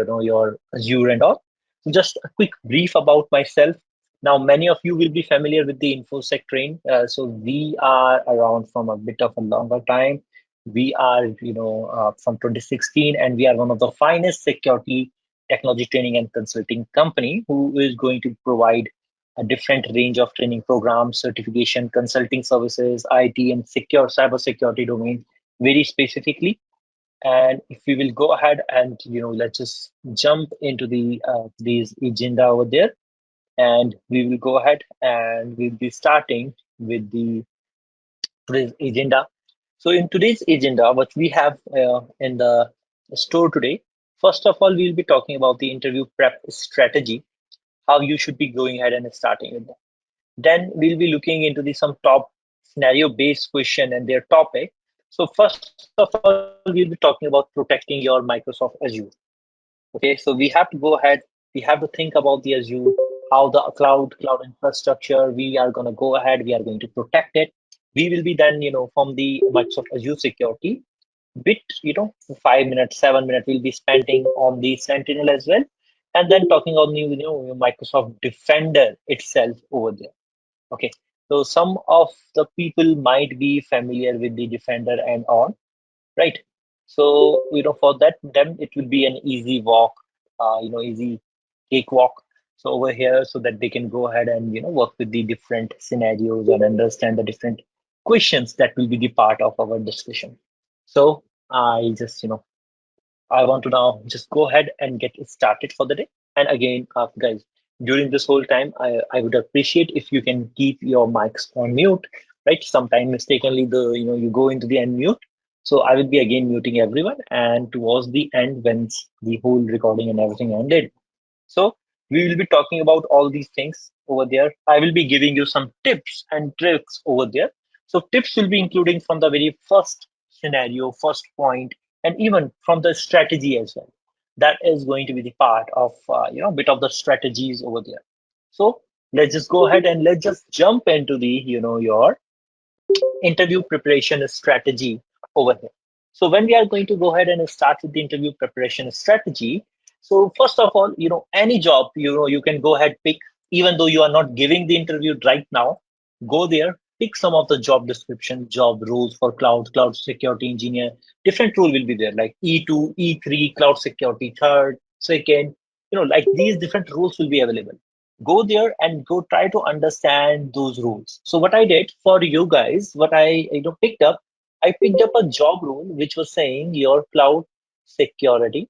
your Azure and all. So just a quick brief about myself. Now, many of you will be familiar with the InfoSec train. So we are around from a bit of a longer time. We are, from 2016, and we are one of the finest security technology training and consulting company who is going to provide a different range of training programs, certification, consulting services, IT, and secure cybersecurity domain very specifically. And if we will go ahead and let's just jump into these agenda over there, and we will go ahead and we'll be starting with the today's agenda. So in today's agenda, what we have in the store today, first of all, we'll be talking about the interview prep strategy, how you should be going ahead and starting with that. Then we'll be looking into the some top scenario-based question and their topic. So first of all, we'll be talking about protecting your Microsoft Azure. Okay, so we have to go ahead. We have to think about the Azure, how the cloud infrastructure. We are going to go ahead. We are going to protect it. We will be then, from the Microsoft Azure security bit, 5 minutes, 7 minutes we'll be spending on the Sentinel as well, and then talking on the Microsoft Defender itself over there. Okay, so some of the people might be familiar with the Defender and all, right? So, for that, them, it will be an easy walk, easy cakewalk. So over here, so that they can go ahead and, work with the different scenarios and understand the different questions that will be the part of our discussion. So I just, I want to now just go ahead and get it started for the day. And again, guys, during this whole time, I would appreciate if you can keep your mics on mute, right? Sometime mistakenly, you go into the unmute. So I will be again muting everyone. And towards the end, when the whole recording and everything ended, so we will be talking about all these things over there. I will be giving you some tips and tricks over there. So tips will be including from the very first scenario, first point, and even from the strategy as well. That is going to be the part of bit of the strategies over there. So let's just go ahead and let's just jump into the your interview preparation strategy over here. So when we are going to go ahead and start with the interview preparation strategy, so first of all, any job, you can go ahead pick, even though you are not giving the interview right now, go there, pick some of the job description, job roles for cloud security engineer. Different role will be there, like E2, E3, cloud security, third, second, like these different roles will be available. Go there and go try to understand those rules. So what I did for you guys, what I picked up, I picked up a job role which was saying your cloud security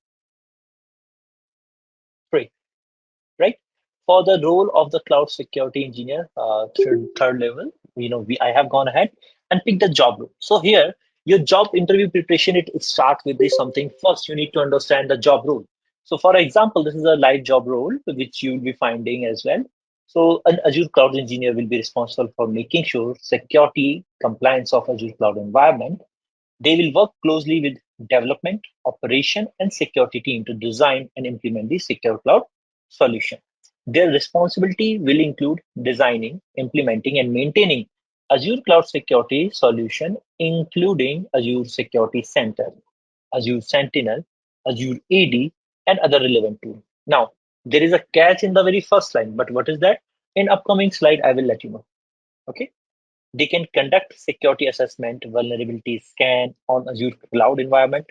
free, right? For the role of the cloud security engineer, third level, I have gone ahead and picked the job role. So here, your job interview preparation, it starts with this something. First, you need to understand the job role. So for example, this is a live job role which you will be finding as well. So an Azure cloud engineer will be responsible for making sure security compliance of Azure cloud environment. They will work closely with development, operation, and security team to design and implement the secure cloud solution. Their responsibility will include designing, implementing, and maintaining Azure Cloud Security solution, including Azure Security Center, Azure Sentinel, Azure AD, and other relevant tools. Now, there is a catch in the very first line, but what is that? In upcoming slide, I will let you know. Okay. They can conduct security assessment, vulnerability scan on Azure cloud environment.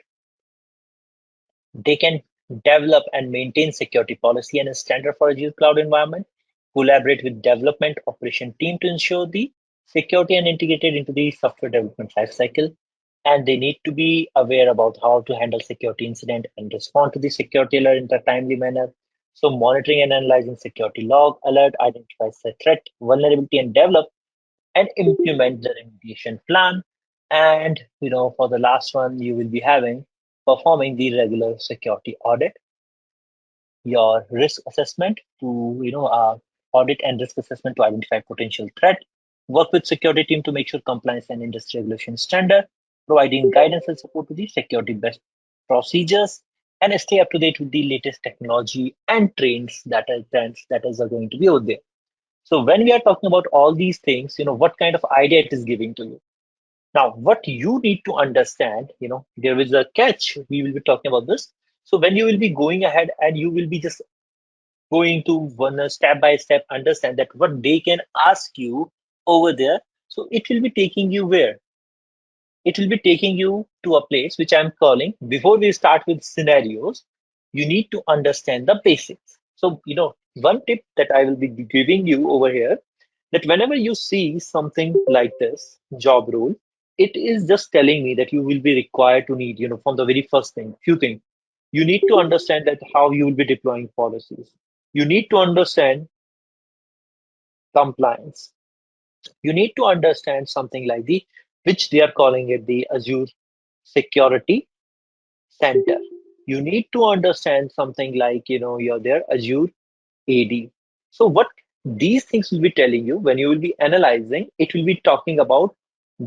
They can develop and maintain security policy and a standard for Azure cloud environment, collaborate with development operation team to ensure the security and integrated into the software development lifecycle. And they need to be aware about how to handle security incident and respond to the security alert in a timely manner. So monitoring and analyzing security log alert, identifies the threat, vulnerability, and develop and implement the remediation plan. And for the last one, you will be having performing the regular security audit, your risk assessment to audit and risk assessment to identify potential threat, work with security team to make sure compliance and industry regulation standard, providing guidance and support to the security best procedures, and stay up to date with the latest technology and trends that is going to be out there. So when we are talking about all these things, what kind of idea it is giving to you. Now, what you need to understand, there is a catch. We will be talking about this. So when you will be going ahead and you will be just going to one step by step understand that what they can ask you over there. So it will be taking you where? It will be taking you to a place which I'm calling, before we start with scenarios, you need to understand the basics. So, one tip that I will be giving you over here, that whenever you see something like this job role, it is just telling me that you will be required to need, from the very first thing, few things. You need to understand that how you will be deploying policies. You need to understand compliance. You need to understand something like the, which they are calling it the Azure security center. You need to understand something like, you're there, Azure AD. So what these things will be telling you when you will be analyzing, it will be talking about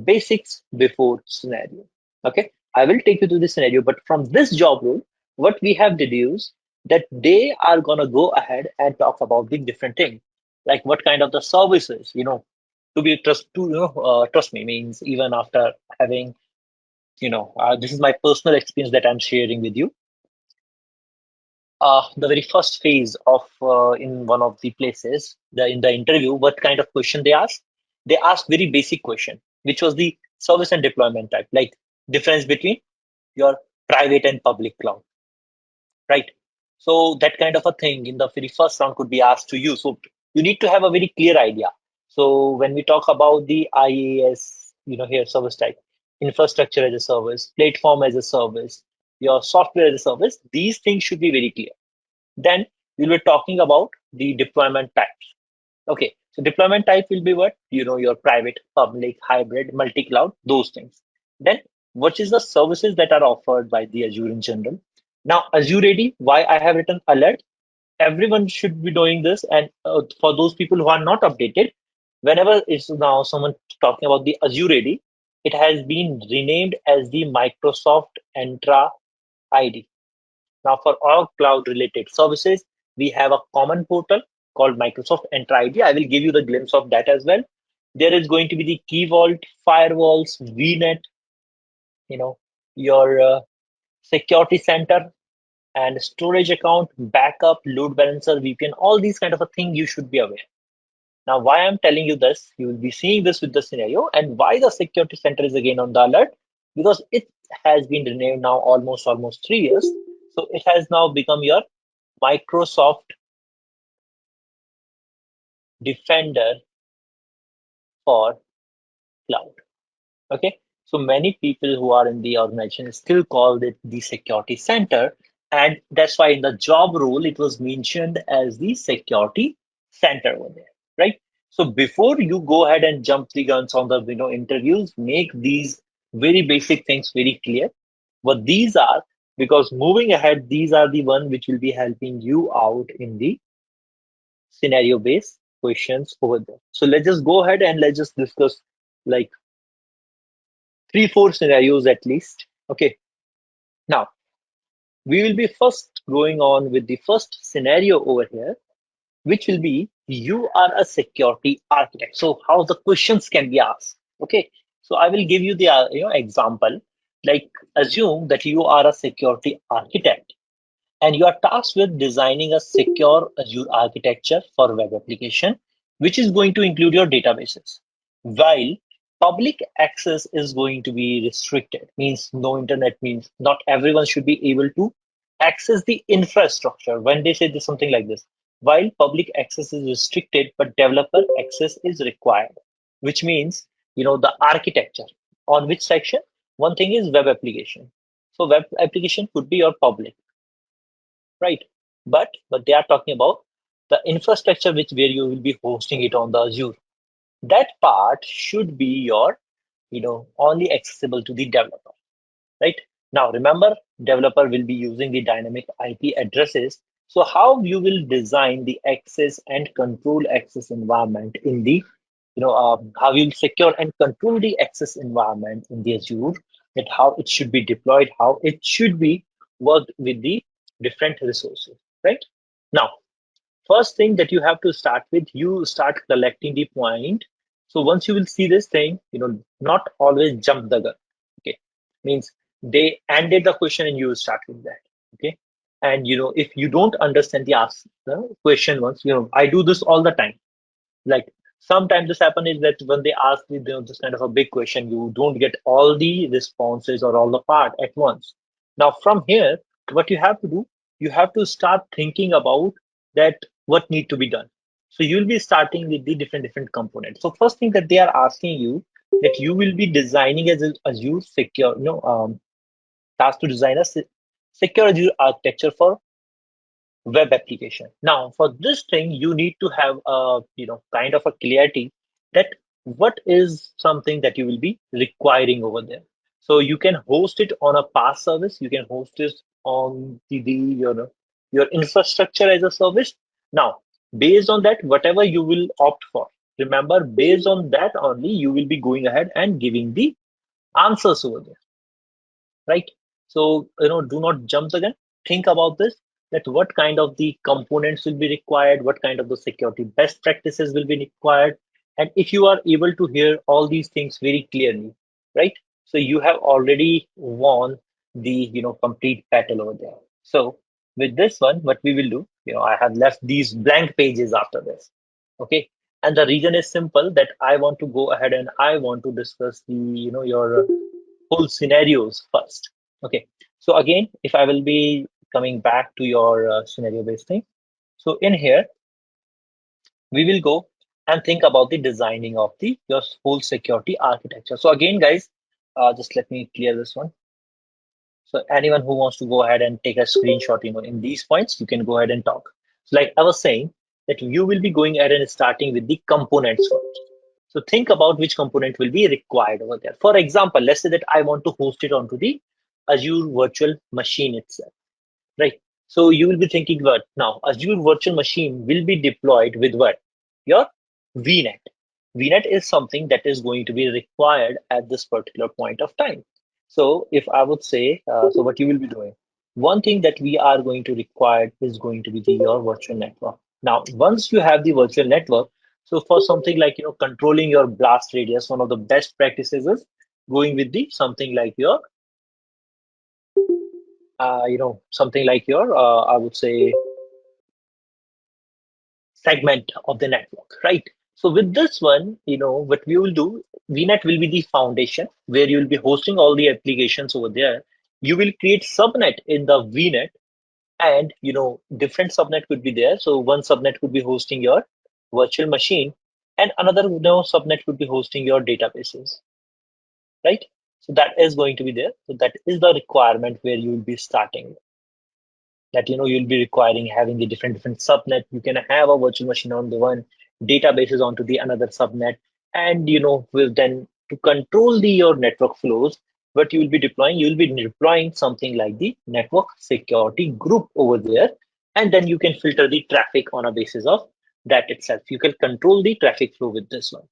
basics before scenario. Okay, I will take you to the scenario, but from this job role, what we have deduced that they are gonna go ahead and talk about the different thing, like what kind of the services, to be trust me means even after having, this is my personal experience that I'm sharing with you. The very first phase of in one of the places, in the interview, what kind of question they asked? They asked very basic question, which was the service and deployment type, like difference between your private and public cloud, right? So that kind of a thing in the very first round could be asked to you. So you need to have a very clear idea. So when we talk about the IaaS, here service type, infrastructure as a service, platform as a service, your software as a service, these things should be very clear. Then we were talking about the deployment types. Okay, so deployment type will be what? Your private, public, hybrid, multi-cloud, those things. Then what is the services that are offered by the Azure in general? Now, Azure AD, why I have written alert? Everyone should be doing this. And for those people who are not updated, whenever it's now someone talking about the Azure AD, it has been renamed as the Microsoft Entra ID. Now, for all cloud related services, we have a common portal called Microsoft Entra ID. I will give you the glimpse of that as well. There is going to be the Key Vault, firewalls, VNet, you know, your security center and storage account, backup, load balancer, VPN, all these kind of a thing you should be aware. Now, why I'm telling you this, you will be seeing this with the scenario, and why the security center is again on the alert, because it has been renamed now almost 3 years. So it has now become your Microsoft Defender for cloud. Okay. So many people who are in the organization still call it the security center. And that's why in the job role, it was mentioned as the security center over there, right? So before you go ahead and jump the guns on the interviews, make these very basic things very clear. What these are, because moving ahead, these are the one which will be helping you out in the scenario based questions over there. So let's just go ahead and let's just discuss like 3, 4 scenarios at least. Okay. Now we will be first going on with the first scenario over here, which will be you are a security architect. So how the questions can be asked. Okay. So I will give you the example. Like assume that you are a security architect and you are tasked with designing a secure Azure architecture for web application, which is going to include your databases. While public access is going to be restricted, means no internet, means not everyone should be able to access the infrastructure. When they say this, something like this, while public access is restricted, but developer access is required, which means, the architecture on which section? One thing is web application. So web application could be your public, right? But they are talking about the infrastructure which where you will be hosting it on the Azure. That part should be your, only accessible to the developer, right? Now remember, developer will be using the dynamic IP addresses. So how you will design the access and control access environment in the, how you'll secure and control the access environment in the Azure, that how it should be deployed, how it should be worked with the different resources, right? Now, first thing that you have to start with, you start collecting the point. So once you will see this thing, not always jump the gun. Okay, means they ended the question and you will start with that. Okay, And if you don't understand the question once, I do this all the time. Like sometimes this happen is that when they ask you, this kind of a big question, you don't get all the responses or all the part at once. Now from here, what you have to do, you have to start thinking about that what need to be done. So you'll be starting with the different components. So first thing that they are asking you, that you will be designing as a Azure secure, task to design a secure Azure architecture for web application. Now, for this thing, you need to have a kind of a clarity that what is something that you will be requiring over there. So you can host it on a PaaS service. You can host it on your infrastructure as a service. Now, based on that, whatever you will opt for, remember, based on that only you will be going ahead and giving the answers over there, right? So, do not jump the gun. Think about this, that what kind of the components will be required, what kind of the security best practices will be required. And if you are able to hear all these things very clearly, right? So you have already won the, complete battle over there. So with this one, what we will do, I have left these blank pages after this. Okay. And the reason is simple, that I want to go ahead and I want to discuss the, your whole scenarios first. Okay, so again, if I will be coming back to your scenario based thing, so in here we will go and think about the designing of the your whole security architecture. So again, guys, just let me clear this one. So anyone who wants to go ahead and take a screenshot, in these points, you can go ahead and talk. So like I was saying, that you will be going ahead and starting with the components first. So think about which component will be required over there. For example, let's say that I want to host it onto the Azure virtual machine itself, right? So you will be thinking what now? Azure virtual machine will be deployed with what? Your VNet. VNet is something that is going to be required at this particular point of time. So if I would say, so what you will be doing, one thing that we are going to require is going to be your virtual network. Now, once you have the virtual network, so for something like controlling your blast radius, one of the best practices is going with the something like your something like your I would say segment of the network, right? So with this one, what we will do, VNet will be the foundation where you will be hosting all the applications over there. You will create subnet in the VNet, and different subnet could be there. So one subnet could be hosting your virtual machine, and another subnet could be hosting your databases, right? So that is going to be there. So that is the requirement where you will be starting, that you'll be requiring having the different subnet. You can have a virtual machine on the one, databases onto the another subnet, and will then to control your network flows, what you will be deploying, you will be deploying something like the network security group over there, and then you can filter the traffic on a basis of that itself. You can control the traffic flow with this one.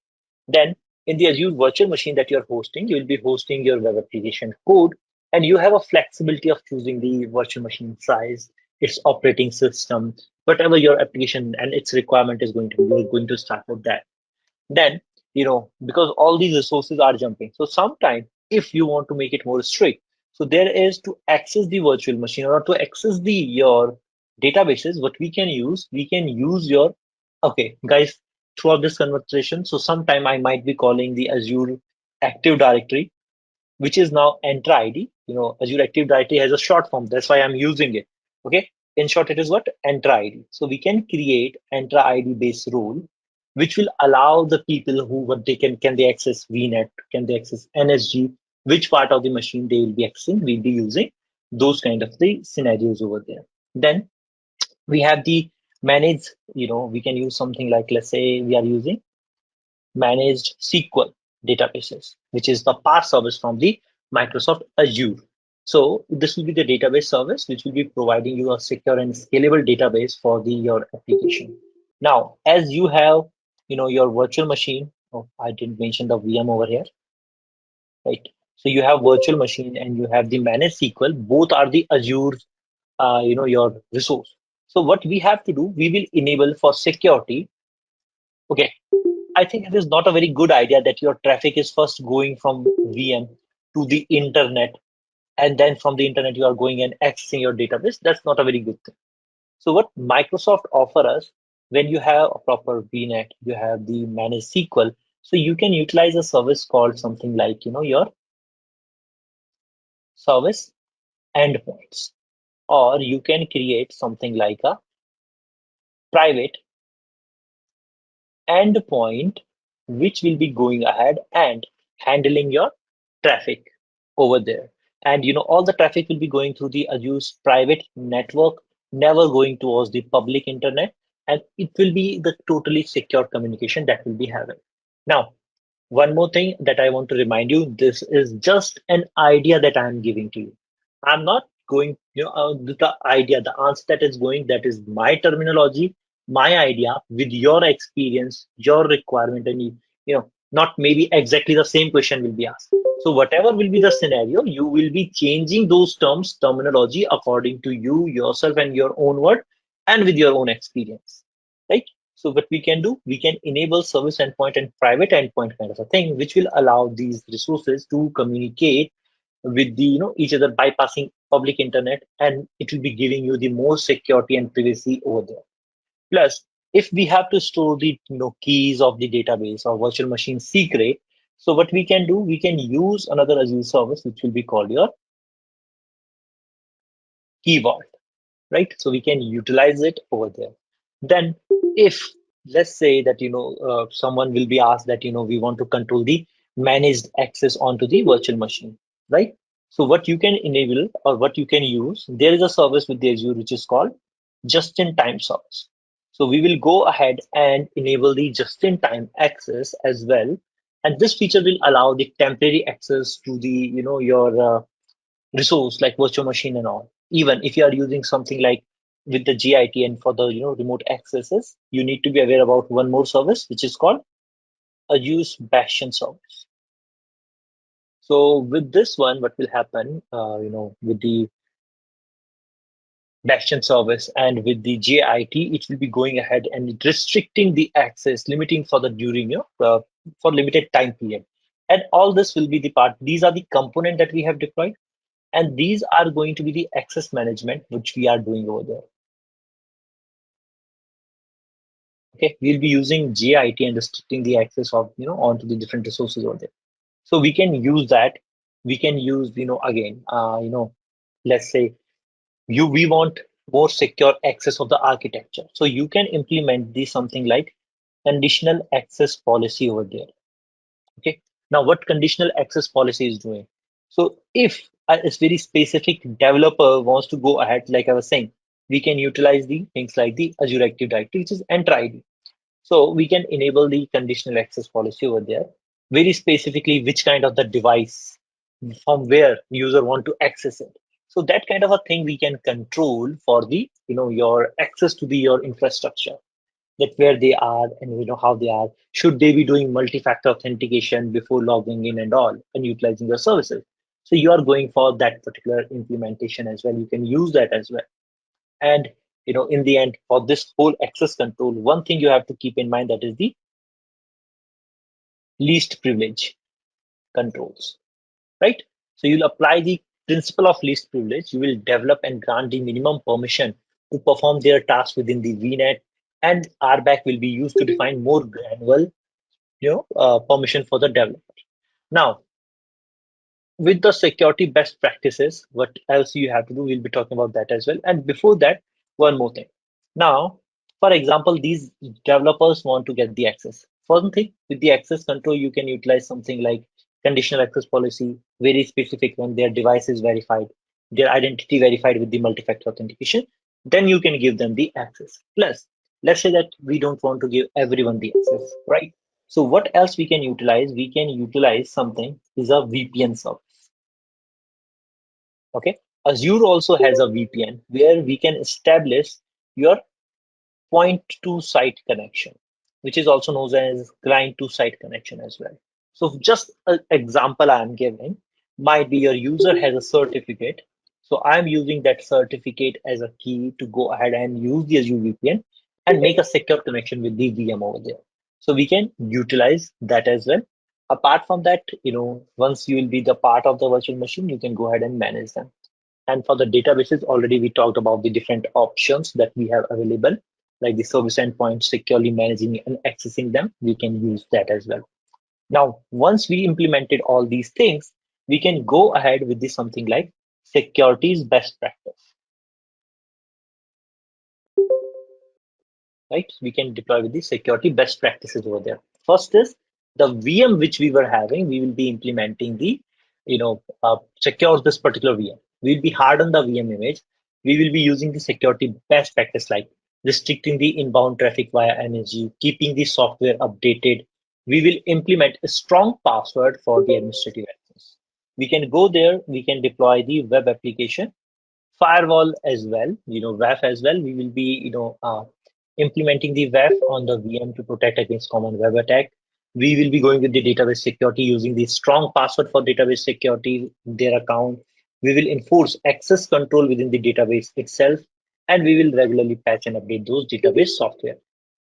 Then in the Azure virtual machine that you're hosting, you will be hosting your web application code, and you have a flexibility of choosing the virtual machine size, its operating system, whatever your application and its requirement is going to be. You're going to start with that. Then, because all these resources are jumping. So sometimes if you want to make it more strict, so there is to access the virtual machine or to access the your databases, what we can use your, okay, guys, throughout this conversation, so sometime I might be calling the Azure Active Directory, which is now Entra ID. Azure Active Directory has a short form. That's why I'm using it. Okay. In short, it is what? Entra ID. So we can create Entra ID based role, which will allow the people who what can they access VNet, can they access NSG, which part of the machine they will be accessing. We'll be using those kind of the scenarios over there. Then we have the managed, we can use something like, let's say we are using managed SQL databases, which is the PaaS service from the Microsoft Azure. So this will be the database service, which will be providing you a secure and scalable database for your application. Now, as you have, your virtual machine. Oh, I didn't mention the VM over here, right? So you have virtual machine and you have the managed SQL. Both are the Azure, your resource. So what we have to do, we will enable for security. Okay, I think it is not a very good idea that your traffic is first going from VM to the internet, and then from the internet you are going and accessing your database. That's not a very good thing. So what Microsoft offer us, when you have a proper VNet, you have the managed SQL, so you can utilize a service called something like, your service endpoints, or you can create something like a private endpoint, which will be going ahead and handling your traffic over there. And all the traffic will be going through the Azure's private network, never going towards the public internet, and it will be the totally secure communication that will be having. Now, one more thing that I want to remind you, this is just an idea that I'm giving to you. I'm not going, the idea, the answer that is going, that is my terminology, my idea with your experience, your requirement, and not maybe exactly the same question will be asked. So whatever will be the scenario, you will be changing those terms, terminology according to you, yourself, and your own word, and with your own experience, right? So what we can do, we can enable service endpoint and private endpoint kind of a thing, which will allow these resources to communicate with the each other bypassing public internet, and it will be giving you the more security and privacy over there. Plus, if we have to store the keys of the database or virtual machine secret, so what we can do, we can use another Azure service which will be called your key vault, right? So we can utilize it over there. Then, if let's say that someone will be asked that we want to control the managed access onto the virtual machine, right? So what you can enable or what you can use, there is a service with the Azure which is called just-in-time service. So we will go ahead and enable the just-in-time access as well, and this feature will allow the temporary access to the your resource like virtual machine and all. Even if you are using something like with the GIT and for the remote accesses, you need to be aware about one more service which is called Azure's Bastion service. So with this one, what will happen, with the Bastion service and with the JIT, it will be going ahead and restricting the access, limiting for the during for limited time period. And all this will be the part. These are the component that we have deployed, and these are going to be the access management which we are doing over there. Okay, we'll be using JIT and restricting the access of onto the different resources over there. So we can use that. We can use again let's say we want more secure access of the architecture. So you can implement this something like conditional access policy over there. Okay. Now, what conditional access policy is doing? So, if a very specific developer wants to go ahead, like I was saying, we can utilize the things like the Azure Active Directory, which is Enter ID. So we can enable the conditional access policy over there, very specifically which kind of the device from where user want to access it. So that kind of a thing we can control for the your access to the your infrastructure, that where they are and how they are. Should they be doing multi-factor authentication before logging in and all and utilizing your services? So you are going for that particular implementation as well. You can use that as well. And in the end, for this whole access control, one thing you have to keep in mind, that is the least privilege controls, right? So you'll apply the principle of least privilege. You will develop and grant the minimum permission to perform their tasks within the VNet, and RBAC will be used to define more granular permission for the developer. Now, with the security best practices, what else you have to do, we'll be talking about that as well. And before that, one more thing. Now, for example, these developers want to get the access. First thing, with the access control, you can utilize something like conditional access policy, very specific when their device is verified, their identity verified with the multi-factor authentication. Then you can give them the access. Plus, let's say that we don't want to give everyone the access, right? So what else we can utilize? We can utilize something is a VPN service. Okay. Azure also has a VPN where we can establish your point to site connection, which is also known as client to site connection as well. So just an example I'm giving might be your user has a certificate. So I'm using that certificate as a key to go ahead and use the Azure VPN and make a secure connection with the VM over there. So we can utilize that as well. Apart from that, once you will be the part of the virtual machine, you can go ahead and manage them. And for the databases, already we talked about the different options that we have available, like the service endpoint, securely managing and accessing them. We can use that as well. Now, once we implemented all these things, we can go ahead with this something like security's best practice, right? We can deploy with the security best practices over there. First is the VM which we were having, we will be implementing the, secure this particular VM. We'll be harden the VM image. We will be using the security best practice like restricting the inbound traffic via energy, keeping the software updated. We will implement a strong password for the administrative access. We can go there, we can deploy the web application firewall as well, WAF as well. We will be, implementing the WAF on the VM to protect against common web attack. We will be going with the database security using the strong password for database security, their account. We will enforce access control within the database itself, and we will regularly patch and update those database software.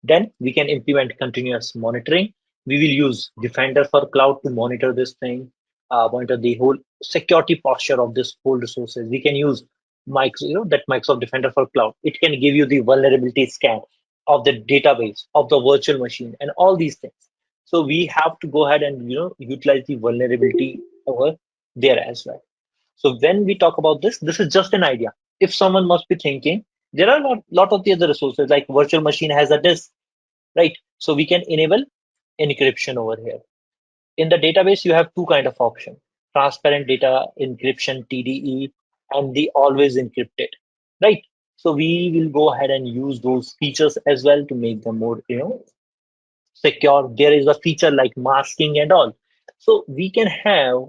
Then we can implement continuous monitoring. We will use Defender for Cloud to monitor this thing, monitor the whole security posture of this whole resources. We can use that Microsoft Defender for Cloud. It can give you the vulnerability scan of the database, of the virtual machine, and all these things. So we have to go ahead and utilize the vulnerability over there as well. So when we talk about this is just an idea. If someone must be thinking, there are a lot of the other resources like virtual machine has a disk, right? So we can enable encryption over here. In the database, you have two kind of option: transparent data encryption (TDE) and the always encrypted, right? So we will go ahead and use those features as well to make them more, secure. There is a feature like masking and all. So we can have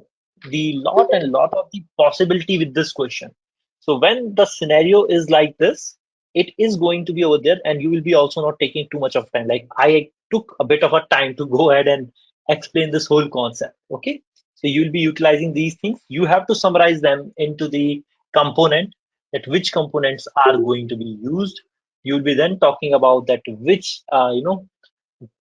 the lot and lot of the possibility with this question. So when the scenario is like this, it is going to be over there, and you will be also not taking too much of time. Like I took a bit of a time to go ahead and explain this whole concept. Okay. So you'll be utilizing these things. You have to summarize them into the component, that which components are going to be used. You'll be then talking about that which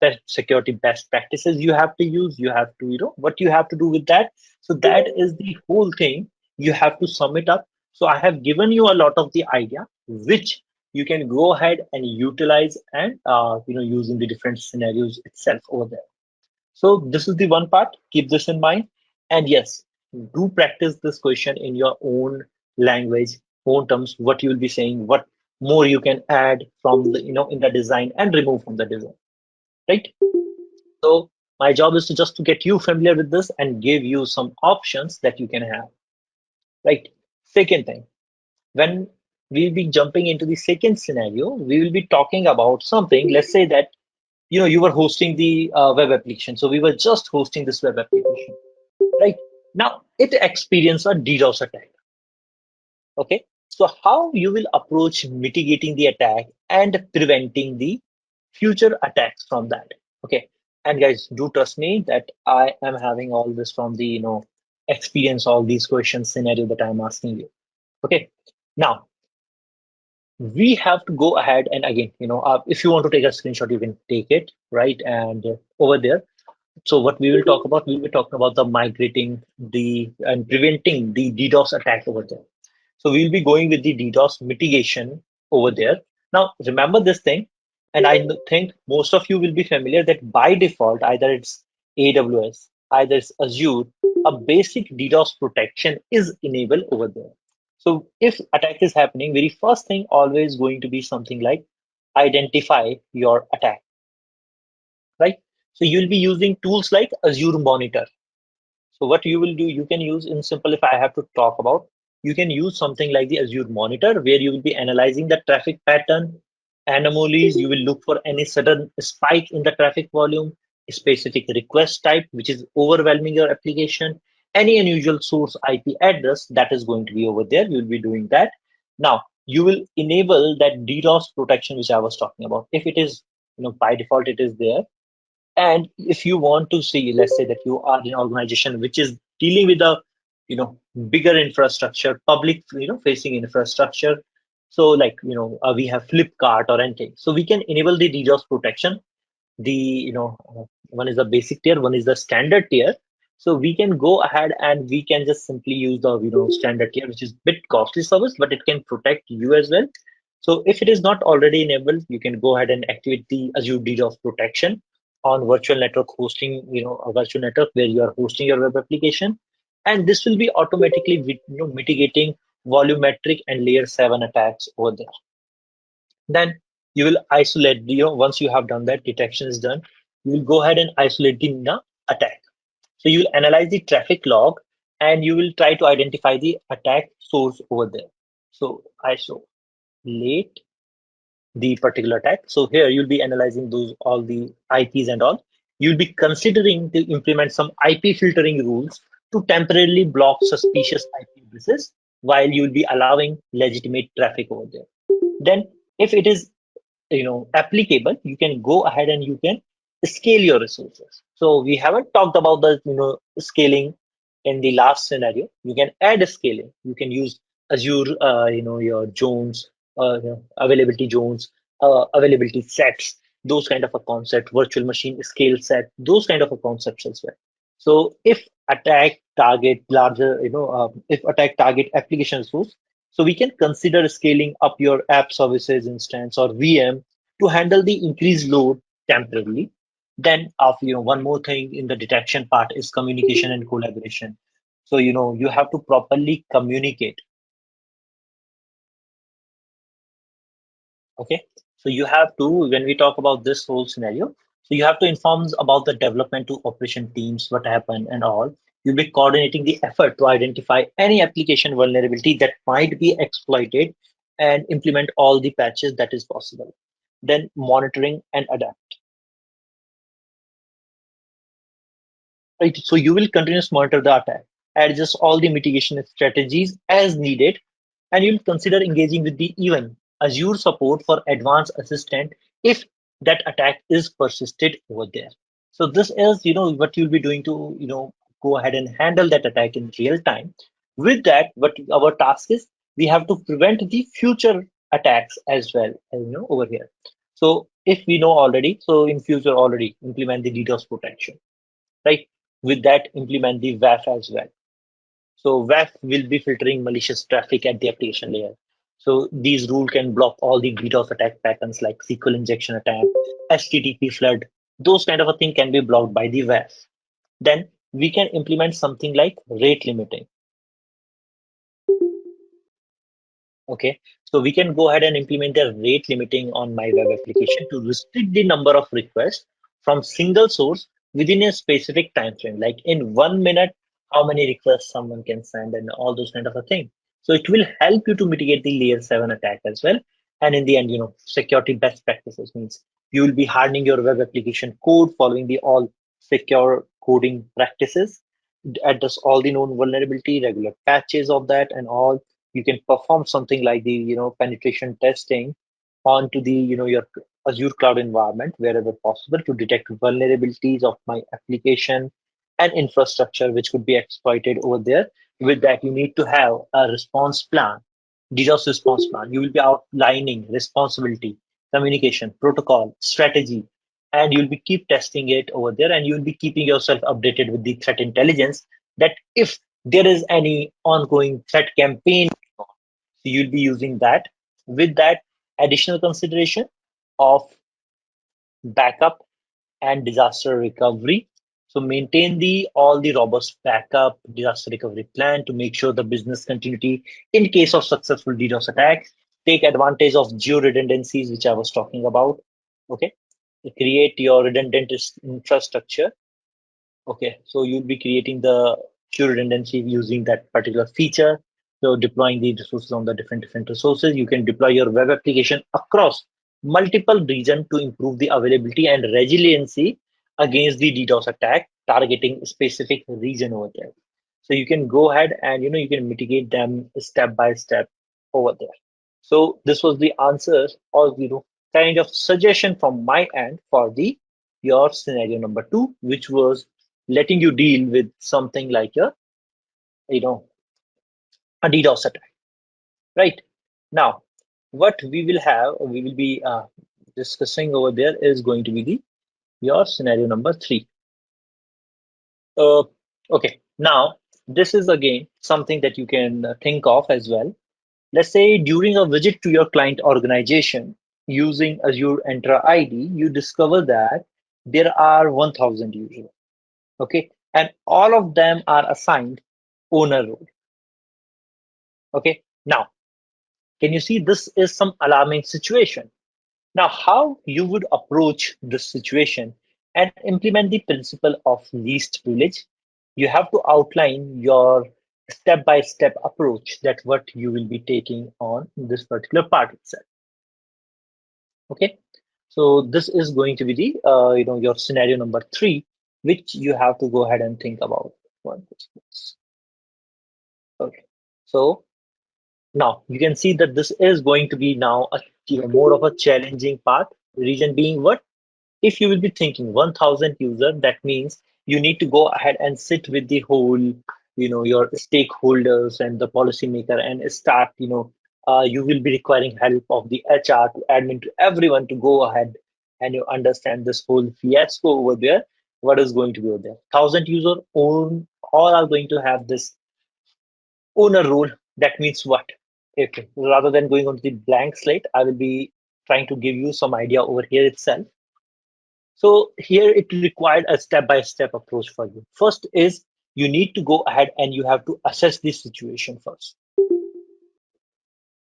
best security best practices you have to use. You have to, what you have to do with that. So that is the whole thing. You have to sum it up. So I have given you a lot of the idea which you can go ahead and utilize and use in the different scenarios itself over there. So this is the one part. Keep this in mind. And yes, do practice this question in your own language, own terms, what you will be saying, what more you can add from the, in the design and remove from the design, right? So my job is to just to get you familiar with this and give you some options that you can have, right? Second thing, when we'll be jumping into the second scenario, we will be talking about something. Let's say that you were hosting the web application. So we were just hosting this web application, right? Now it experienced a DDoS attack. Okay. So how you will approach mitigating the attack and preventing the future attacks from that. Okay. And guys, do trust me that I am having all this from the, experience, all these questions scenario that I'm asking you. Okay. Now we have to go ahead and again, if you want to take a screenshot, you can take it, right? And over there. So what we will talk about, we'll be talking about the migrating the and preventing the DDoS attack over there. So we'll be going with the DDoS mitigation over there. Now, remember this thing, and I think most of you will be familiar that by default, either it's AWS, either it's Azure, a basic DDoS protection is enabled over there. So if attack is happening, very first thing always going to be something like identify your attack, right? So you'll be using tools like Azure Monitor. So what you will do, you can use in simple, if I have to talk about, you can use something like the Azure Monitor where you will be analyzing the traffic pattern, anomalies, you will look for any sudden spike in the traffic volume, specific request type, which is overwhelming your application, any unusual source IP address that is going to be over there. You will be doing that. Now, you will enable that DDoS protection, which I was talking about. If it is, by default, it is there, and if you want to see, let's say that you are an organization which is dealing with a, bigger infrastructure, public, facing infrastructure. So like, we have Flipkart or anything. So we can enable the DDoS protection, the, one is the basic tier, one is the standard tier. So we can go ahead and we can just simply use the standard tier, which is bit costly service, but it can protect you as well. So if it is not already enabled, you can go ahead and activate the Azure DDoS protection on virtual network hosting, a virtual network where you are hosting your web application, and this will be automatically mitigating volumetric and layer 7 attacks over there. Then you will isolate, once you have done that, detection is done, you will go ahead and isolate the attack. So you will analyze the traffic log and you will try to identify the attack source over there. So isolate the particular attack. So here you'll be analyzing those all the IPs and all. You'll be considering to implement some IP filtering rules to temporarily block suspicious IP addresses while you'll be allowing legitimate traffic over there. Then if it is applicable, you can go ahead and you can scale your resources. So we haven't talked about the scaling in the last scenario. You can add a scaling. You can use Azure, your zones, availability zones, availability sets, those kind of a concept, virtual machine scale set, those kind of a concepts as well. So if attack target larger, if attack target application resource, so we can consider scaling up your app services instance or VM to handle the increased load temporarily. Then, one more thing in the detection part is communication and collaboration. So, you have to properly communicate. Okay. So you have to, when we talk about this whole scenario, so you have to inform about the development to operation teams, what happened and all. You'll be coordinating the effort to identify any application vulnerability that might be exploited and implement all the patches that is possible. Then monitoring and adapt. Right. So you will continuously monitor the attack, adjust all the mitigation strategies as needed, and you'll consider engaging with the even Azure support for advanced assistant if that attack is persisted over there. So this is, what you'll be doing to, go ahead and handle that attack in real time. With that, what our task is, we have to prevent the future attacks as well, over here. So if we know already, so in future already implement the DDoS protection, right? With that, implement the WAF as well. So WAF will be filtering malicious traffic at the application layer. So these rules can block all the DDoS attack patterns like SQL injection attack, HTTP flood. Those kind of a thing can be blocked by the WAF. Then we can implement something like rate limiting. Okay, so we can go ahead and implement the rate limiting on my web application to restrict the number of requests from single source within a specific time frame. Like in 1 minute, how many requests someone can send and all those kind of a thing. So it will help you to mitigate the layer 7 attack as well. And in the end, security best practices means you will be hardening your web application code following the all secure coding practices, address all the known vulnerability, regular patches of that and all. You can perform something like the penetration testing onto the your Azure cloud environment wherever possible to detect vulnerabilities of my application and infrastructure which could be exploited over there. With that, you need to have a response plan, DDoS response plan. You will be outlining responsibility, communication, protocol, strategy, and you'll be keep testing it over there, and you'll be keeping yourself updated with the threat intelligence that if there is any ongoing threat campaign, so you'll be using that. With that, additional consideration of backup and disaster recovery. So maintain the all the robust backup disaster recovery plan to make sure the business continuity in case of successful DDoS attack. Take advantage of geo redundancies, which I was talking about. Okay, create your redundant infrastructure. Okay, so you'll be creating the queue redundancy using that particular feature. So deploying the resources on the different resources, you can deploy your web application across multiple regions to improve the availability and resiliency against the DDoS attack, targeting specific region over there. So you can go ahead and you can mitigate them step by step over there. So this was the answer or kind of suggestion from my end for the your scenario number two, which was letting you deal with something like you know a DDoS attack, right? Now, what we will be discussing over there is going to be the your scenario number three. Uh, okay, now this is again something that you can think of as well. Let's say during a visit to your client organization using Azure Entra ID, you discover that there are 1,000 users. Okay, and all of them are assigned owner role. Okay, now can you see this is some alarming situation? Now, how you would approach this situation and implement the principle of least privilege? You have to outline your step-by-step approach that what you will be taking on this particular part itself. Okay, so this is going to be the your scenario number three, which you have to go ahead and think about. One, okay, so now you can see that this is going to be now a more of a challenging part. Reason being what? If you will be thinking 1,000 user, that means you need to go ahead and sit with the whole, your stakeholders and the policymaker and start, you will be requiring help of the HR to admin to everyone to go ahead and you understand this whole fiasco over there. What is going to be over there? 1,000 user own all are going to have this owner rule. That means what? Okay, rather than going on to the blank slate, I will be trying to give you some idea over here itself. So here it required a step-by-step approach for you. First is you need to go ahead and you have to assess the situation first.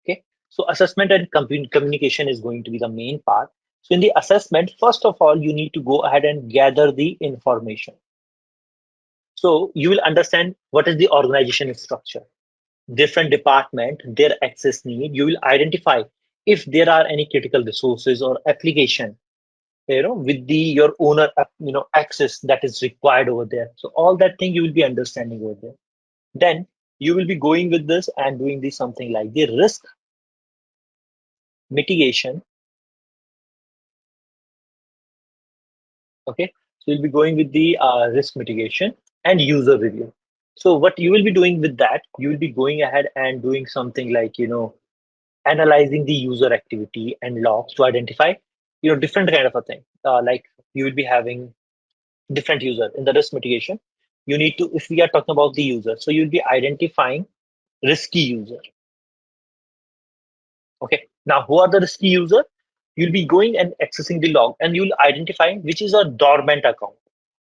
Okay. So assessment and communication is going to be the main part. So in the assessment, first of all, you need to go ahead and gather the information. So you will understand what is the organization structure, different department, their access need. You will identify if there are any critical resources or application with the your owner access that is required over there. So all that thing you will be understanding over there. Then you will be going with this and doing this something like the risk mitigation. Okay, so you'll be going with the risk mitigation and user review. So what you will be doing with that, you will be going ahead and doing something like analyzing the user activity and logs to identify different kind of a thing. Like you will be having different user in the risk mitigation. You need to, if we are talking about the user, so you'll be identifying risky user. Okay, now who are the risky user? You'll be going and accessing the log and you'll identify which is a dormant account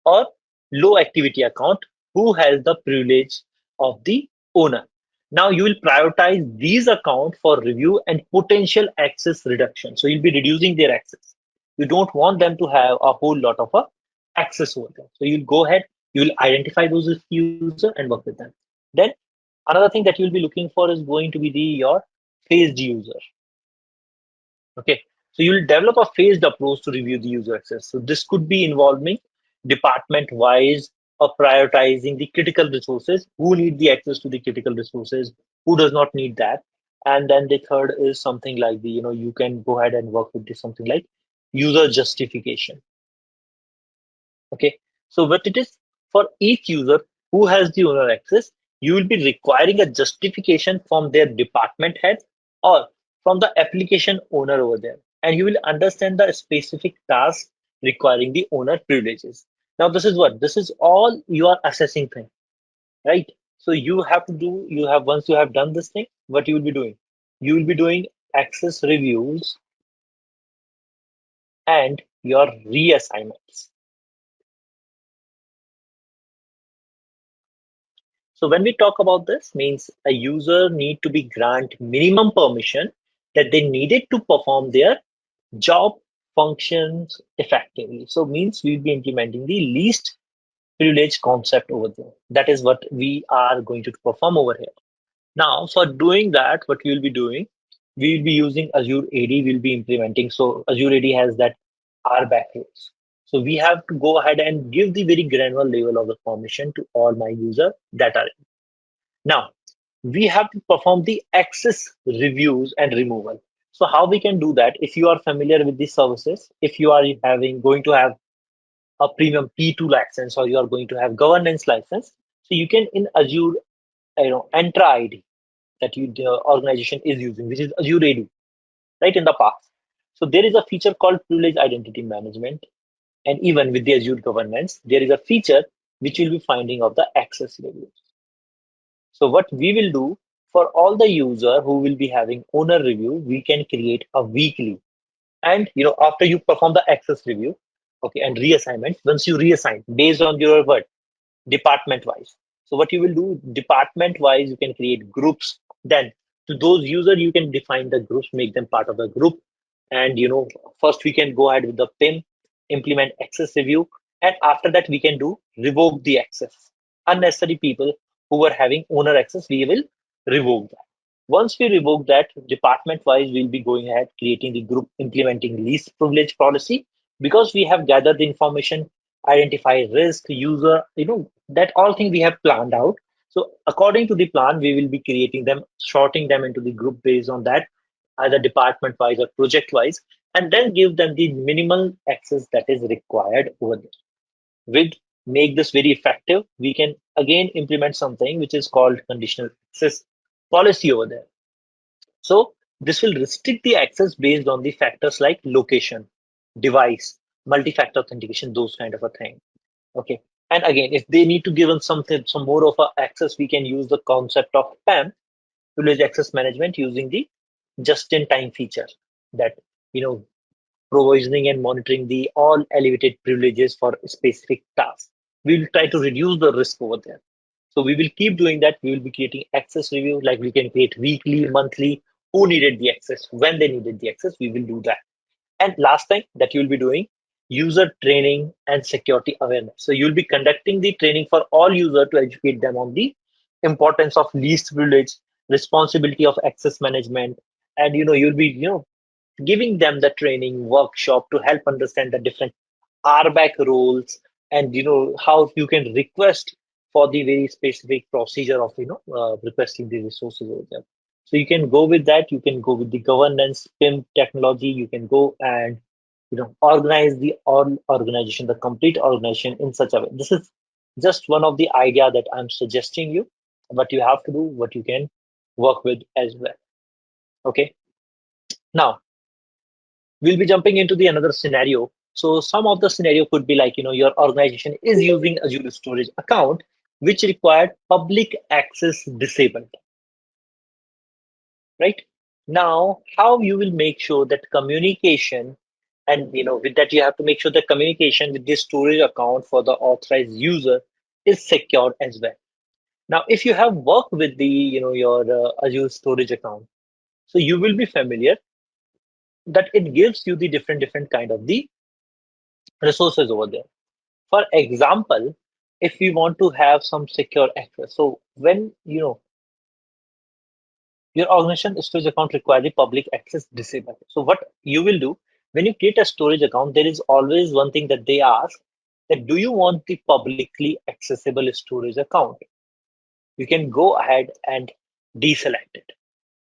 or low activity account who has the privilege of the owner. Now you will prioritize these accounts for review and potential access reduction. So you'll be reducing their access. You don't want them to have a whole lot of access over there. So you'll go ahead, you will identify those risky user and work with them. Then another thing that you'll be looking for is going to be the your phased user. Okay, so you'll develop a phased approach to review the user access. So this could be involving department wise of prioritizing the critical resources, who need the access to the critical resources, who does not need that. And then the third is something like you can go ahead and work with this something like user justification. Okay, so what it is for each user who has the owner access, you will be requiring a justification from their department head or from the application owner over there. And you will understand the specific task requiring the owner privileges. Now, this is what this is all you are assessing thing, right? So you have to do, you have once you have done this thing, what you will be doing? You will be doing access reviews and your reassignments. So when we talk about this, means a user need to be grant minimum permission that they needed to perform their job functions effectively. So means we'll be implementing the least privilege concept over there. That is what we are going to perform over here. Now, for doing that, what we will be doing, we will be using Azure AD. We'll be implementing. So Azure AD has that RBAC rules. So we have to go ahead and give the very granular level of the permission to all my user that are now, we have to perform the access reviews and removal. So how we can do that? If you are familiar with these services, if you are having going to have a premium P2 license or you are going to have governance license, so you can in Azure, Entra ID that the organization is using, which is Azure AD, right in the past. So there is a feature called privilege identity management. And even with the Azure governance, there is a feature which will be finding of the access reviews. So what we will do for all the user who will be having owner review, we can create a weekly. And after you perform the access review, okay, and reassignment, once you reassign based on your what department wise. So what you will do department wise, you can create groups. Then to those user, you can define the groups, make them part of the group. And first we can go ahead with the PIM, implement access review, and after that we can do revoke the access. Unnecessary people who were having owner access, we will revoke that. Once we revoke that, department wise, we'll be going ahead creating the group, implementing least privilege policy because we have gathered the information, identify risk, user, that all thing we have planned out. So according to the plan, we will be creating them, sorting them into the group based on that, either department wise or project wise, and then give them the minimal access that is required over there. With make this very effective, we can again implement something which is called conditional access policy over there. So this will restrict the access based on the factors like location, device, multi-factor authentication, those kind of a thing. Okay. And again, if they need to give us something, some more of a access, we can use the concept of PAM, privilege access management, using the just-in-time feature that you know provisioning and monitoring the all elevated privileges for specific tasks. We will try to reduce the risk over there. So we will keep doing that. We will be creating access review, like we can create weekly, monthly, who needed the access, when they needed the access, we will do that. And last thing that you'll be doing, user training and security awareness. So you'll be conducting the training for all users to educate them on the importance of least privilege, responsibility of access management, and you'll be giving them the training workshop to help understand the different RBAC roles, and how you can request for the very specific procedure of requesting the resources over there. So you can go with that. You can go with the governance, PIM technology. You can go and organize the all organization, the complete organization in such a way. This is just one of the idea that I'm suggesting you, but you have to do what you can work with as well. Okay. Now we'll be jumping into the another scenario. So some of the scenario could be like, your organization is using Azure storage account, which required public access disabled, right? Now, how you will make sure that communication, and with that you have to make sure that communication with the storage account for the authorized user is secured as well. Now, if you have worked with the, your Azure storage account, so you will be familiar that it gives you the different kind of the resources over there. For example, if we want to have some secure access, so when your organization storage account require the public access disabled. So what you will do when you create a storage account, there is always one thing that they ask, that do you want the publicly accessible storage account? You can go ahead and deselect it.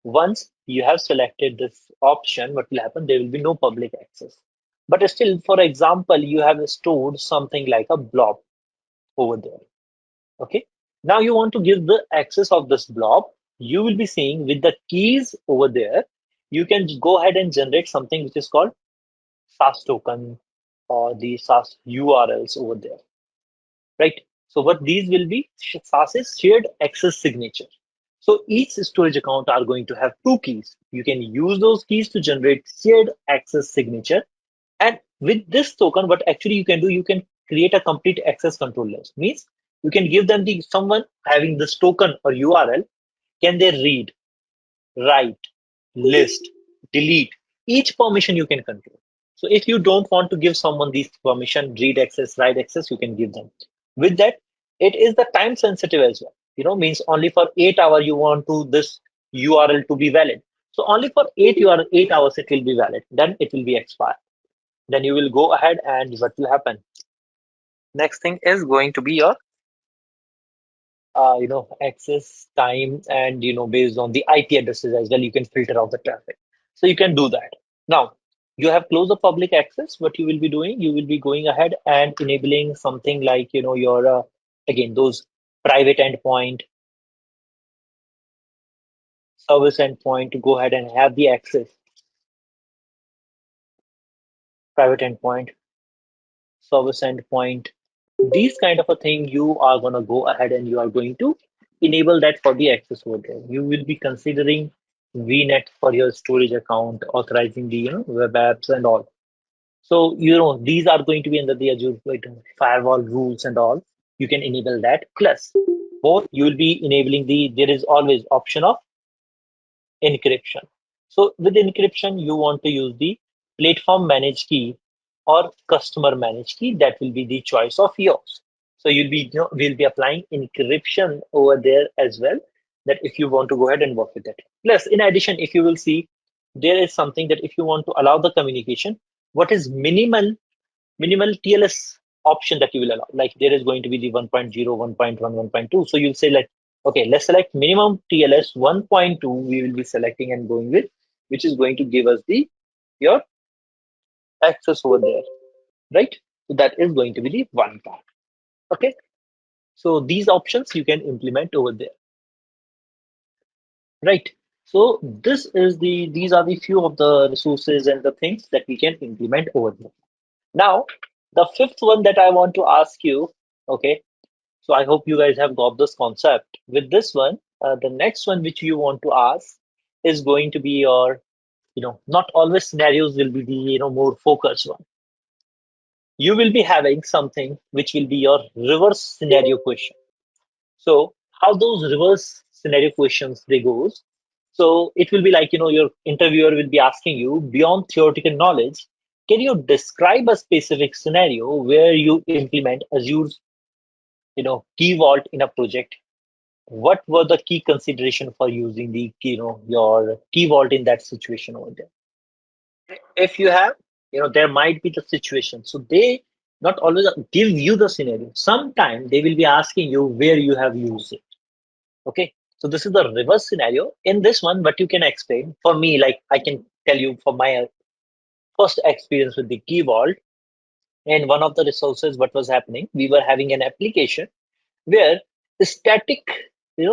Once you have selected this option, what will happen? There will be no public access. But still, for example, you have stored something like a blob over there. Okay. Now you want to give the access of this blob. You will be seeing with the keys over there, you can go ahead and generate something which is called SAS token or the SAS URLs over there, right? So what these will be, SAS is shared access signature. So each storage account are going to have two keys. You can use those keys to generate shared access signature. And with this token, what actually you can do, you can create a complete access control list. Means you can give them the someone having this token or URL, can they read, write, list, delete, each permission you can control. So if you don't want to give someone these permission, read access, write access, you can give them. With that, it is the time sensitive as well. Means only for 8 hours you want to this URL to be valid. So only for 8 hours it will be valid. Then it will be expired. Then you will go ahead and what will happen? Next thing is going to be your access time, and based on the IP addresses as well, you can filter out the traffic. So you can do that. Now you have closed the public access. What you will be doing, you will be going ahead and enabling something like your again those private endpoint, service endpoint to go ahead and have the access, private endpoint, service endpoint, these kind of a thing, you are going to go ahead and you are going to enable that for the access over there. You will be considering VNet for your storage account, authorizing the web apps and all. So these are going to be under the Azure firewall rules and all. You can enable that. Plus, both you will be enabling there is always option of encryption. So with encryption, you want to use the platform managed key or customer managed key. That will be the choice of yours. So we'll be applying encryption over there as well. That if you want to go ahead and work with it. Plus, in addition, if you will see, there is something that if you want to allow the communication, what is minimal TLS option that you will allow. Like there is going to be the 1.0, 1.1, 1.2. So you'll say like, okay, let's select minimum TLS 1.2. We will be selecting and going with, which is going to give us the your access over there, right? So that is going to be the one part. Okay. So these options you can implement over there, right? So these are the few of the resources and the things that we can implement over there. Now, the fifth one that I want to ask you, okay, so I hope you guys have got this concept. With this one, the next one which you want to ask is going to be your, not always scenarios will be the, more focused one. You will be having something which will be your reverse scenario question. So how those reverse scenario questions they goes. So it will be like, your interviewer will be asking you beyond theoretical knowledge, can you describe a specific scenario where you implement Azure's, key vault in a project? What were the key consideration for using the your key vault in that situation over there? If you have, there might be the situation, so they not always give you the scenario. Sometimes they will be asking you where you have used it. Okay, so this is the reverse scenario. In this one, what you can explain for me, like I can tell you for my first experience with the key vault. And one of the resources, what was happening, we were having an application where the static, we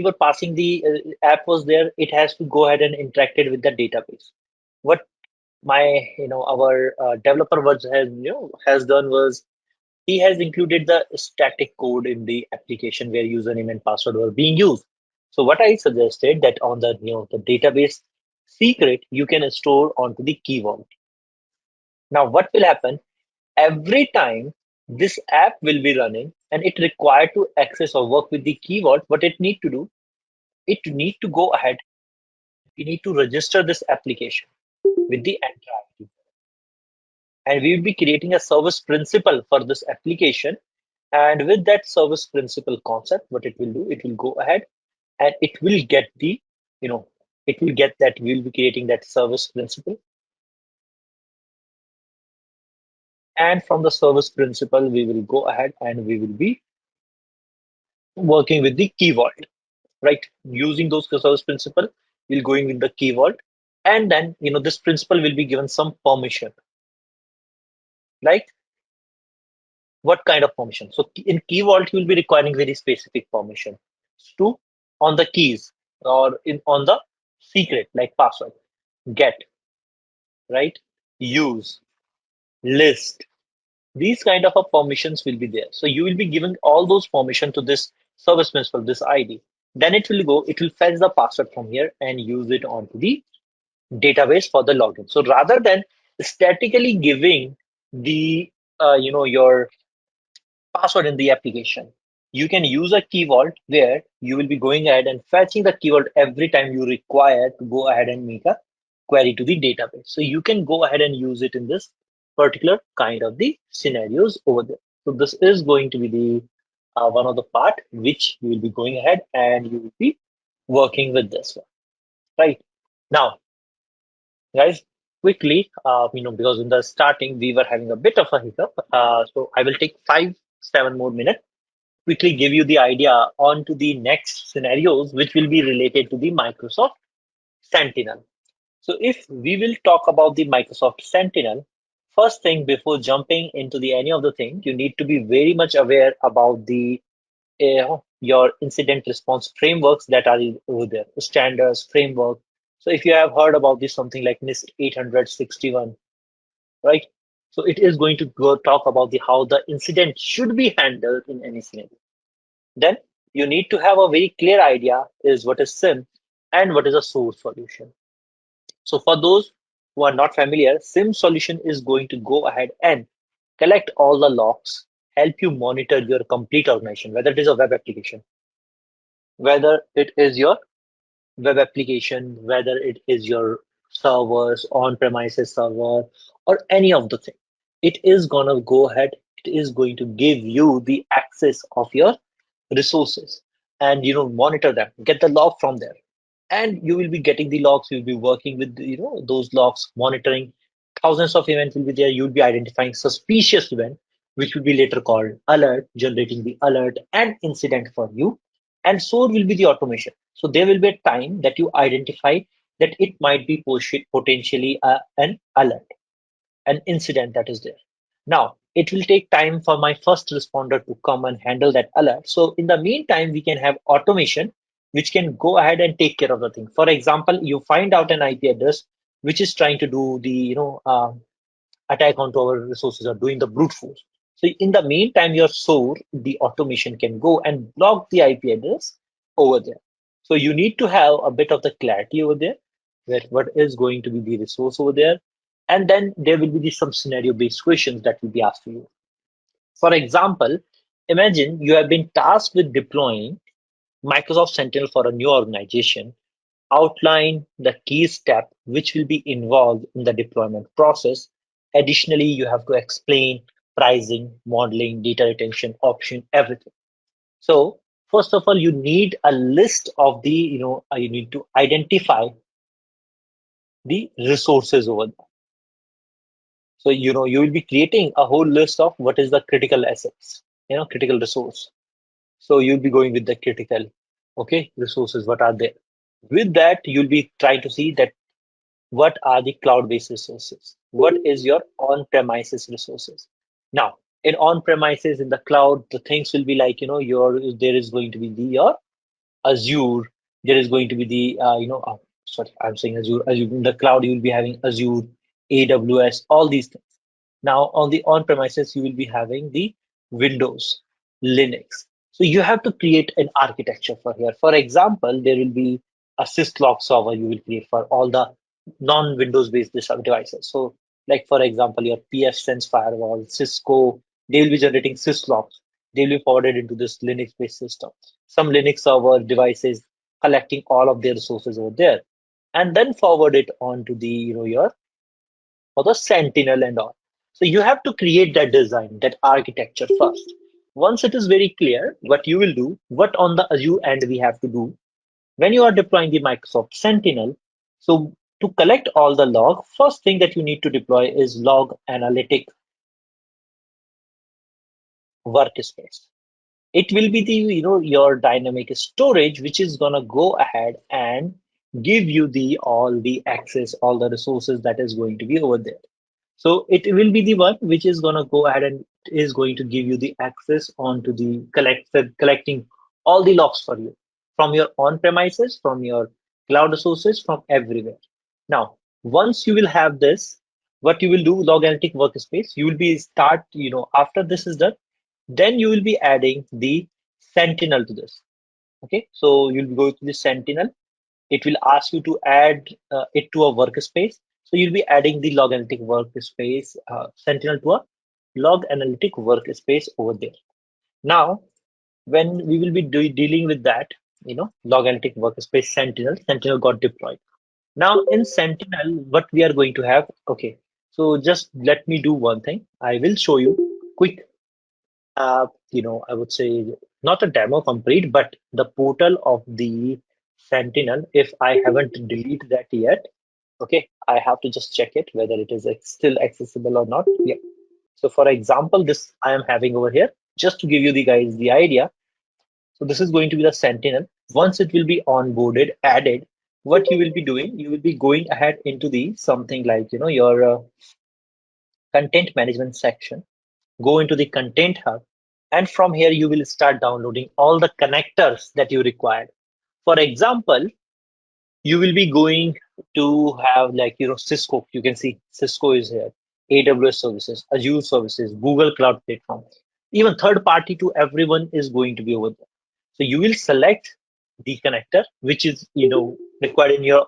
were passing the app was there. It has to go ahead and interacted with the database. What our developer has done was he has included the static code in the application where username and password were being used. So what I suggested that on the the database secret you can store onto the key vault. Now what will happen every time this app will be running and it required to access or work with the key vault, what it need to do, it need to go ahead, we need to register this application with the entry. And we will be creating a service principal for this application. And with that service principal concept, what it will do, it will go ahead and it will get you know, it will get that we will be creating that service principal. And from the service principal, we will go ahead and we will be working with the key vault, right? Using those service principal, we'll going with the key vault. And then, this principal will be given some permission, like what kind of permission? So in Key Vault, you will be requiring very specific permission to on the keys or on the secret like password, get, right? Use, list. These kind of a permissions will be there. So you will be giving all those permission to this service principal, this ID. Then it will fetch the password from here and use it onto the database for the login. So rather than statically giving the your password in the application. You can use a key vault where you will be going ahead and fetching the key vault every time you require to go ahead and make a query to the database. So you can go ahead and use it in this particular kind of the scenarios over there. So this is going to be the one of the part which you will be going ahead and you will be working with this one, right? Now, guys, quickly, because in the starting we were having a bit of a hiccup. So I will take 7 more minutes quickly give you the idea on to the next scenarios, which will be related to the Microsoft Sentinel. So if we will talk about the Microsoft Sentinel, first thing before jumping into the any of the thing, you need to be very much aware about the your incident response frameworks that are over there, standards, framework. So if you have heard about this, something like NIST 861, right? So it is going to go talk about the how the incident should be handled in any scenario. Then you need to have a very clear idea is what is SIM and what is a source solution. So for those who are not familiar, SIM solution is going to go ahead and collect all the logs, help you monitor your complete organization, whether it is a web application, whether it is your web application, whether it is your servers, on-premises server, or any of the thing. It is gonna go ahead, it is going to give you the access of your resources and monitor them, get the log from there. And you will be getting the logs, you'll be working with those logs, monitoring thousands of events will be there. You'll be identifying suspicious event, which will be later called alert, generating the alert and incident for you. And so will be the automation. So there will be a time that you identify that it might be potentially an alert, an incident that is there. Now, it will take time for my first responder to come and handle that alert. So in the meantime, we can have automation which can go ahead and take care of the thing. For example, you find out an IP address which is trying to do the attack onto our resources or doing the brute force. So in the meantime, your SOAR, the automation can go and block the IP address over there. So you need to have a bit of the clarity over there, where what is going to be the resource over there. And then there will be some scenario based questions that will be asked to you. For example, imagine you have been tasked with deploying Microsoft Sentinel for a new organization. Outline the key step which will be involved in the deployment process. Additionally, you have to explain pricing, modeling, data retention, option, everything. So first of all, you need a list of the, you need to identify the resources over there. So, you will be creating a whole list of what is the critical assets, critical resource. So you'll be going with the critical, okay, resources, what are there? With that, you'll be trying to see that what are the cloud-based resources? What is your on-premises resources? Now, in on-premises in the cloud, the things will be like, there is going to be your Azure, there is going to be sorry, I'm saying Azure in the cloud, you will be having Azure, AWS, all these things. Now, on the on-premises, you will be having the Windows, Linux. So you have to create an architecture for here. For example, there will be a syslog server you will create for all the non-Windows based devices. So, like for example, your pfSense firewall, Cisco, they will be generating syslogs. They will be forwarded into this Linux-based system. Some Linux server devices collecting all of their resources over there, and then forward it on to the your for the Sentinel and all. So you have to create that design, that architecture first. Once it is very clear what you will do, what on the Azure end we have to do when you are deploying the Microsoft Sentinel. So to collect all the log, first thing that you need to deploy is log analytic workspace. It will be the your dynamic storage which is gonna go ahead and give you the all the access, all the resources that is going to be over there. So it will be the one which is going to go ahead and is going to give you the access onto the collecting all the logs for you from your on-premises, from your cloud resources, from everywhere. Now, once you will have this, what you will do, log analytic workspace, you will be start, after this is done, then you will be adding the Sentinel to this. Okay, so you'll go to the Sentinel. It will ask you to add it to a workspace. So you'll be adding the log analytic workspace Sentinel to a log analytic workspace over there. Now, when we will be dealing with that, log analytic workspace Sentinel got deployed. Now in Sentinel, what we are going to have, okay, so just let me do one thing. I will show you quick I would say not a demo complete, but the portal of the Sentinel. If I haven't deleted that yet, okay, I have to just check it whether it is still accessible or not. Yeah. So for example, this I am having over here, just to give you the guys the idea. So this is going to be the Sentinel. Once it will be onboarded, added, what you will be doing, you will be going ahead into the something like your content management section, go into the content hub, and from here you will start downloading all the connectors that you require. For example, you will be going to have like Cisco. You can see Cisco is here. AWS services, Azure services, Google Cloud Platform, even third party to everyone is going to be over there. So you will select the connector which is required in your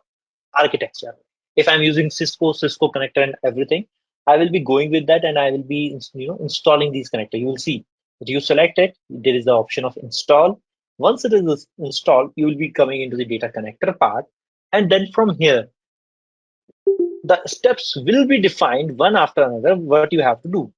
architecture. If I'm using Cisco connector and everything, I will be going with that and I will be installing these connector. You will see that you select it, there is the option of install. Once it is installed, you will be coming into the data connector part. And then from here, the steps will be defined one after another, what you have to do.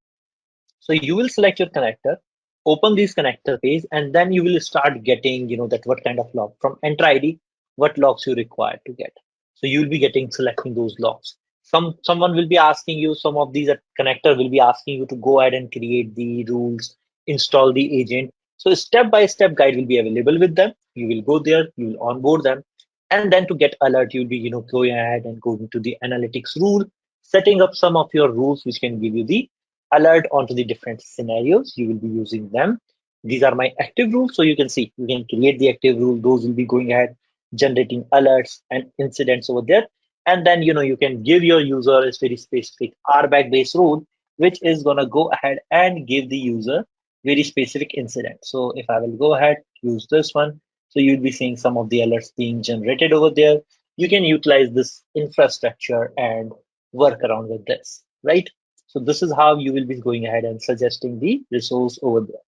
So you will select your connector, open this connector page, and then you will start getting, that what kind of log from enter ID, what logs you require to get. So you will be getting selecting those logs. Someone will be asking you, some of these connector will be asking you to go ahead and create the rules, install the agent. So a step-by-step guide will be available with them. You will go there, you will onboard them, and then to get alert, you'll be, going ahead and going to the analytics rule, setting up some of your rules which can give you the alert onto the different scenarios. You will be using them. These are my active rules. So you can see, you can create the active rule. Those will be going ahead, generating alerts and incidents over there. And then, you can give your user a very specific RBAC based rule, which is going to go ahead and give the user very specific incident. So if I will go ahead, use this one. So you'll be seeing some of the alerts being generated over there. You can utilize this infrastructure and work around with this, right? So this is how you will be going ahead and suggesting the resource over there.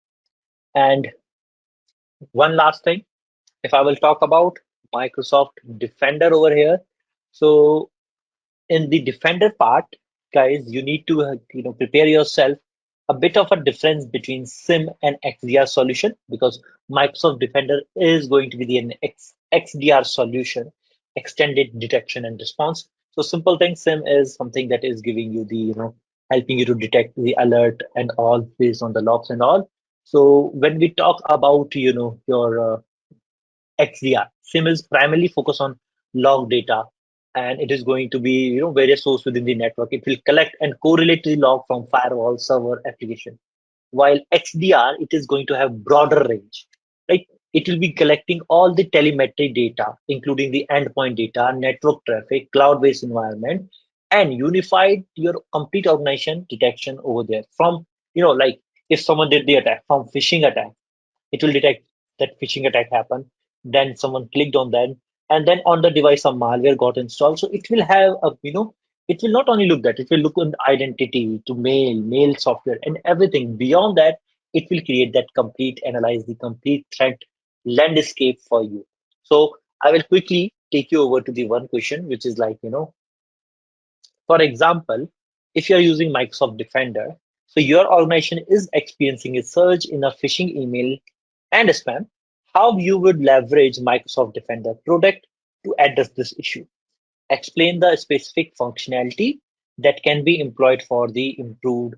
And one last thing, if I will talk about Microsoft Defender over here. So in the Defender part, guys, you need to prepare yourself a bit of a difference between SIM and XDR solution, because Microsoft Defender is going to be the XDR solution, extended detection and response. So simple thing, SIM is something that is giving you the helping you to detect the alert and all based on the logs and all. So when we talk about your XDR. SIM is primarily focused on log data, and it is going to be various source within the network. It will collect and correlate the log from firewall, server, application. While XDR, it is going to have broader range, right? It will be collecting all the telemetry data, including the endpoint data, network traffic, cloud-based environment, and unified your complete organization detection over there. From like if someone did the attack from phishing attack, it will detect that phishing attack happened. Then someone clicked on that, and then on the device some malware got installed. So it will have it will not only look that, it will look on identity to mail software and everything. Beyond that, it will create that complete, analyze the complete threat landscape for you. So I will quickly take you over to the one question, which is like, for example, if you're using Microsoft Defender, so your organization is experiencing a surge in a phishing email and spam, how you would leverage Microsoft Defender product to address this issue. Explain the specific functionality that can be employed for the improved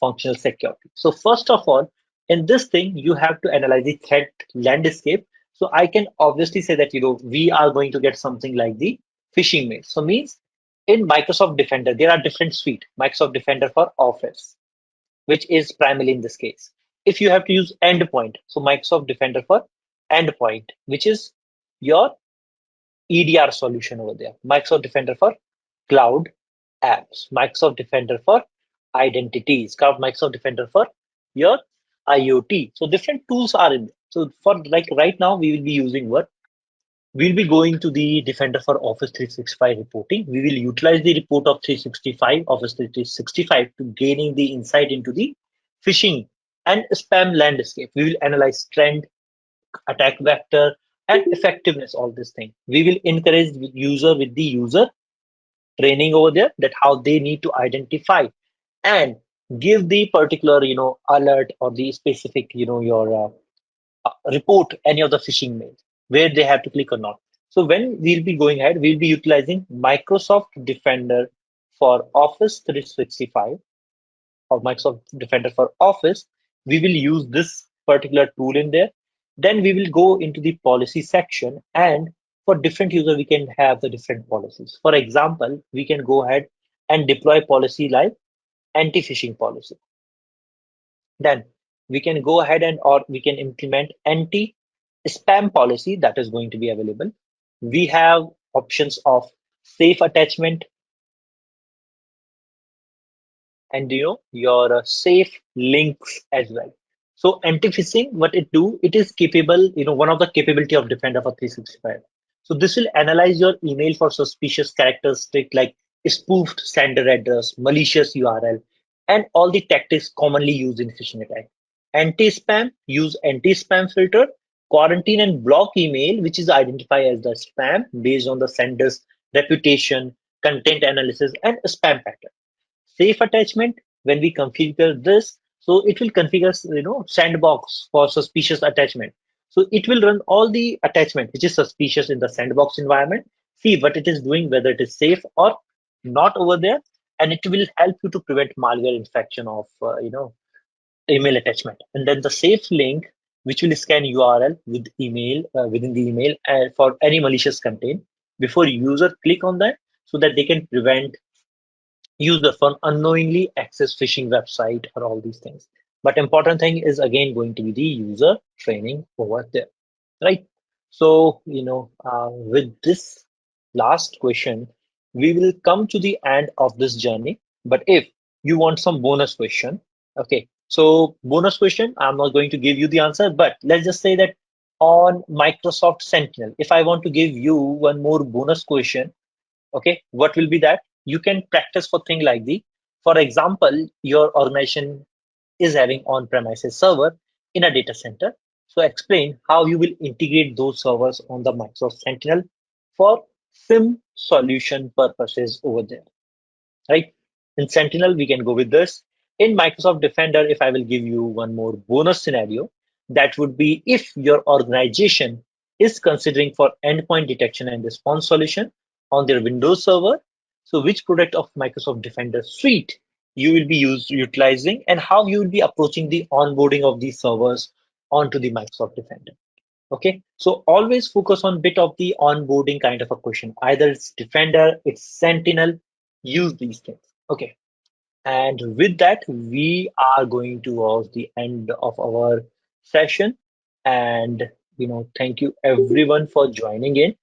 functional security. So first of all, in this thing, you have to analyze the threat landscape. So I can obviously say that we are going to get something like the phishing mail. So means in Microsoft Defender, there are different suite. Microsoft Defender for Office, which is primarily in this case. If you have to use endpoint, so Microsoft Defender for endpoint, which is your EDR solution over there. Microsoft Defender for cloud apps. Microsoft Defender for identities. Microsoft Defender for your IoT. So different tools are in there. So for like right now, we will be using what? We'll be going to the Defender for Office 365 reporting. We will utilize the report of 365, Office 365 to gaining the insight into the phishing and spam landscape. We will analyze trend, attack vector, and effectiveness, all this thing. We will encourage the user with the user training over there, that how they need to identify and give the particular, alert or the specific, your report any of the phishing mails, where they have to click or not. So when we'll be going ahead, we'll be utilizing Microsoft Defender for Office 365 or Microsoft Defender for Office. We will use this particular tool in there. Then we will go into the policy section, and for different user, we can have the different policies. For example, we can go ahead and deploy policy like anti-phishing policy. Then we can go ahead and or we can implement anti-spam policy that is going to be available. We have options of safe attachment, and your safe links as well. So anti-phishing, what it do, it is capable, one of the capability of Defender for 365. So this will analyze your email for suspicious characteristic like spoofed sender address, malicious URL, and all the tactics commonly used in phishing attack. Anti-spam, use anti-spam filter, quarantine and block email, which is identified as the spam based on the sender's reputation, content analysis, and spam pattern. Safe attachment, when we configure this, so it will configure sandbox for suspicious attachment. So it will run all the attachment which is suspicious in the sandbox environment, see what it is doing, whether it is safe or not over there, and it will help you to prevent malware infection of email attachment. And then the safe link, which will scan URL with email within the email for any malicious content before user click on that, so that they can prevent user from unknowingly access phishing website or all these things. But important thing is again going to be the user training over there, right? So, with this last question, we will come to the end of this journey. But if you want some bonus question, okay, so bonus question, I'm not going to give you the answer, but let's just say that on Microsoft Sentinel, if I want to give you one more bonus question, okay, what will be that? You can practice for things like the, for example, your organization is having on-premises server in a data center. So explain how you will integrate those servers on the Microsoft Sentinel for SIM solution purposes over there, right? In Sentinel, we can go with this. In Microsoft Defender, if I will give you one more bonus scenario, that would be if your organization is considering for endpoint detection and response solution on their Windows server. So which product of Microsoft Defender suite you will be utilizing and how you will be approaching the onboarding of these servers onto the Microsoft Defender. Okay, so always focus on bit of the onboarding kind of a question. Either it's Defender, it's Sentinel, use these things. Okay, and with that, we are going towards the end of our session. And thank you everyone for joining in.